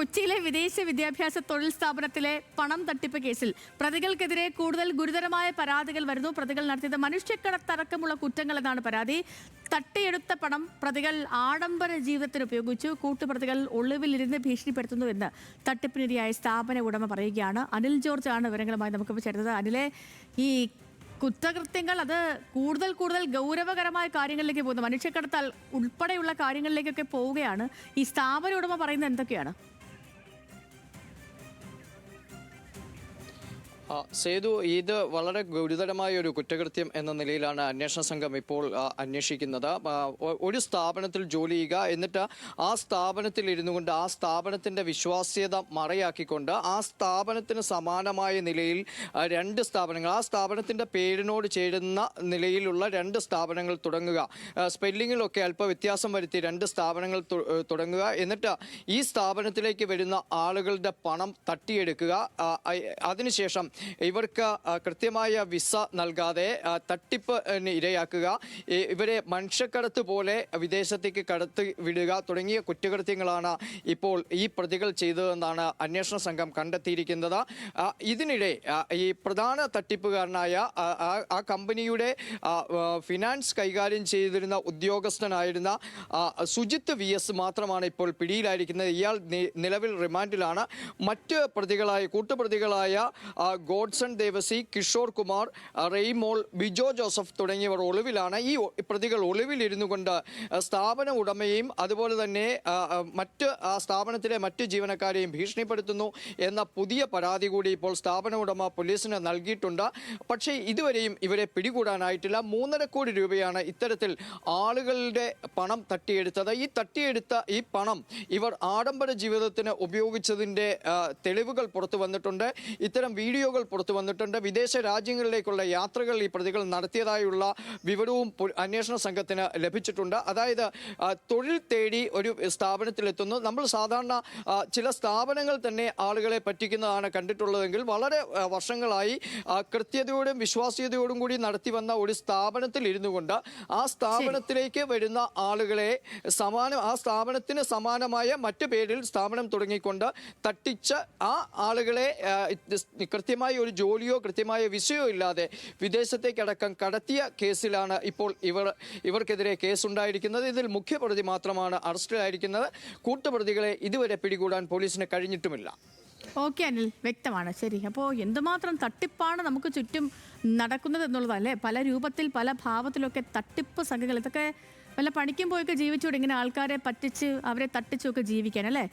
കൊച്ചിയിലെ വിദേശ വിദ്യാഭ്യാസ തൊഴിൽ സ്ഥാപനത്തിലെ പണം തട്ടിപ്പ് കേസിൽ പ്രതികൾക്കെതിരെ കൂടുതൽ ഗുരുതരമായ പരാതികൾ വരുന്നു. പ്രതികൾ നടത്തിയത് മനുഷ്യക്കടത്തടക്കമുള്ള കുറ്റങ്ങൾ എന്നാണ് പരാതി. തട്ടിയെടുത്ത പണം പ്രതികൾ ആഡംബര ജീവിതത്തിന് ഉപയോഗിച്ചു. കൂട്ടുപ്രതികൾ ഒളിവിലിരുന്ന് ഭീഷണിപ്പെടുത്തുന്നുവെന്ന് തട്ടിപ്പിനിരയായ സ്ഥാപന ഉടമ പറയുകയാണ്. അനിൽ ജോർജ് ആണ് വിവരങ്ങളുമായി നമുക്കിപ്പോൾ ചേർന്നത്. അനിലെ, ഈ കുറ്റകൃത്യങ്ങൾ അത് കൂടുതൽ ഗൗരവകരമായ കാര്യങ്ങളിലേക്ക് പോകുന്നു. മനുഷ്യക്കടത്താൽ ഉൾപ്പെടെയുള്ള കാര്യങ്ങളിലേക്കൊക്കെ പോവുകയാണ്. ഈ സ്ഥാപന ഉടമ പറയുന്നത് എന്തൊക്കെയാണ്? സേതു, ഇത് വളരെ ഗുരുതരമായ ഒരു കുറ്റകൃത്യം എന്ന നിലയിലാണ് അന്വേഷണ സംഘം ഇപ്പോൾ അന്വേഷിക്കുന്നത്. ഒരു സ്ഥാപനത്തിൽ ജോലി ചെയ്യുക, എന്നിട്ട് ആ സ്ഥാപനത്തിൽ ഇരുന്നു കൊണ്ട് ആ സ്ഥാപനത്തിൻ്റെ വിശ്വാസ്യത മറയാക്കിക്കൊണ്ട് ആ സ്ഥാപനത്തിന് സമാനമായ നിലയിൽ രണ്ട് സ്ഥാപനങ്ങൾ, ആ സ്ഥാപനത്തിൻ്റെ പേരിനോട് ചേരുന്ന നിലയിലുള്ള രണ്ട് സ്ഥാപനങ്ങൾ തുടങ്ങുക, സ്പെല്ലിങ്ങിലൊക്കെ അല്പ വ്യത്യാസം വരുത്തി രണ്ട് സ്ഥാപനങ്ങൾ തുടങ്ങുക, എന്നിട്ട് ഈ സ്ഥാപനത്തിലേക്ക് വരുന്ന ആളുകളുടെ പണം തട്ടിയെടുക്കുക. അതിനുശേഷം ഇവർക്ക് കൃത്യമായ വിസ നൽകാതെ തട്ടിപ്പിന് ഇരയാക്കുക, ഇവരെ മനുഷ്യക്കടത്ത് പോലെ വിദേശത്തേക്ക് കടത്തി വിടുക തുടങ്ങിയ കുറ്റകൃത്യങ്ങളാണ് ഇപ്പോൾ ഈ പ്രതികൾ ചെയ്തതെന്നാണ് അന്വേഷണ സംഘം കണ്ടെത്തിയിരിക്കുന്നത്. ഇതിനിടെ ഈ പ്രധാന തട്ടിപ്പുകാരനായ ആ കമ്പനിയുടെ ഫിനാൻസ് കൈകാര്യം ചെയ്തിരുന്ന ഉദ്യോഗസ്ഥനായിരുന്ന സുജിത്ത് VS മാത്രമാണ് ഇപ്പോൾ പിടിയിലായിരിക്കുന്നത്. ഇയാൾ നിലവിൽ റിമാൻഡിലാണ്. മറ്റ് പ്രതികളായ കൂട്ടുപ്രതികളായ ഗോഡ്സൺ ദേവസി, കിഷോർ കുമാർ, റെയ്മോൾ, ബിജോ ജോസഫ് തുടങ്ങിയവർ ഒളിവിലാണ്. ഈ പ്രതികൾ ഒളിവിലിരുന്നു കൊണ്ട് സ്ഥാപന ഉടമയും അതുപോലെ തന്നെ ആ സ്ഥാപനത്തിലെ മറ്റ് ജീവനക്കാരെയും ഭീഷണിപ്പെടുത്തുന്നു എന്ന പുതിയ പരാതി കൂടി ഇപ്പോൾ സ്ഥാപന ഉടമ പോലീസിന് നൽകിയിട്ടുണ്ട്. പക്ഷേ ഇതുവരെയും ഇവരെ പിടികൂടാനായിട്ടില്ല. 3.5 കോടി രൂപയാണ് ഇത്തരത്തിൽ ആളുകളുടെ പണം തട്ടിയെടുത്തത്. ഈ തട്ടിയെടുത്ത ഈ പണം ഇവർ ആഡംബര ജീവിതത്തിന് ഉപയോഗിച്ചതിൻ്റെ തെളിവുകൾ പുറത്തു വന്നിട്ടുണ്ട്. ഇത്തരം വീഡിയോകൾ പുറത്തു വന്നിട്ടുണ്ട്. വിദേശ രാജ്യങ്ങളിലേക്കുള്ള യാത്രകൾ ഈ പ്രതികൾ നടത്തിയതായുള്ള വിവരവും അന്വേഷണ സംഘത്തിന് ലഭിച്ചിട്ടുണ്ട്. അതായത് തൊഴിൽ തേടി ഒരു സ്ഥാപനത്തിലെത്തുന്നു. നമ്മൾ സാധാരണ ചില സ്ഥാപനങ്ങൾ തന്നെ ആളുകളെ പറ്റിക്കുന്നതാണ് കണ്ടിട്ടുള്ളതെങ്കിൽ വളരെ വർഷങ്ങളായി കൃത്യതയോടും വിശ്വാസ്യതയോടും കൂടി നടത്തി വന്ന ഒരു സ്ഥാപനത്തിൽ ഇരുന്നു കൊണ്ട് ആ സ്ഥാപനത്തിലേക്ക് വരുന്ന ആളുകളെ ആ സ്ഥാപനത്തിന് സമാനമായ മറ്റു പേരിൽ സ്ഥാപനം തുടങ്ങിക്കൊണ്ട് തട്ടിച്ച് ആ ആളുകളെ കൃത്യമായ ഒരു ജോലിയോ കൃത്യമായ വിസയോ ഇല്ലാതെ വിദേശത്തേക്കടക്കം കടത്തിയ കേസിലാണ് ഇപ്പോൾ ഇവർക്കെതിരെ കേസുണ്ടായിരിക്കുന്നത്. ഇതിൽ മുഖ്യപ്രതി മാത്രമാണ് അറസ്റ്റിലായിരിക്കുന്നത്. കൂട്ടുപ്രതികളെ ഇതുവരെ പിടികൂടാൻ പോലീസിന് കഴിഞ്ഞിട്ടുമില്ല. ഓക്കെ അനിൽ, വ്യക്തമാണ്. ശരി, അപ്പോൾ എന്തുമാത്രം തട്ടിപ്പാണ് നമുക്ക് ചുറ്റും നടക്കുന്നത് എന്നുള്ളതല്ലേ? പല രൂപത്തിൽ പല ഭാവത്തിലൊക്കെ തട്ടിപ്പ് സംഘങ്ങൾ. ഇതൊക്കെ വല്ല പണിക്കും പോയൊക്കെ ജീവിച്ചൂടെ ഇങ്ങനെ ആൾക്കാരെ പറ്റിച്ച് അവരെ തട്ടിച്ചൊക്കെ ജീവിക്കാൻ, അല്ലേ?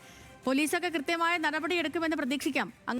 പോലീസൊക്കെ കൃത്യമായ നടപടി എടുക്കുമെന്ന് പ്രതീക്ഷിക്കാം.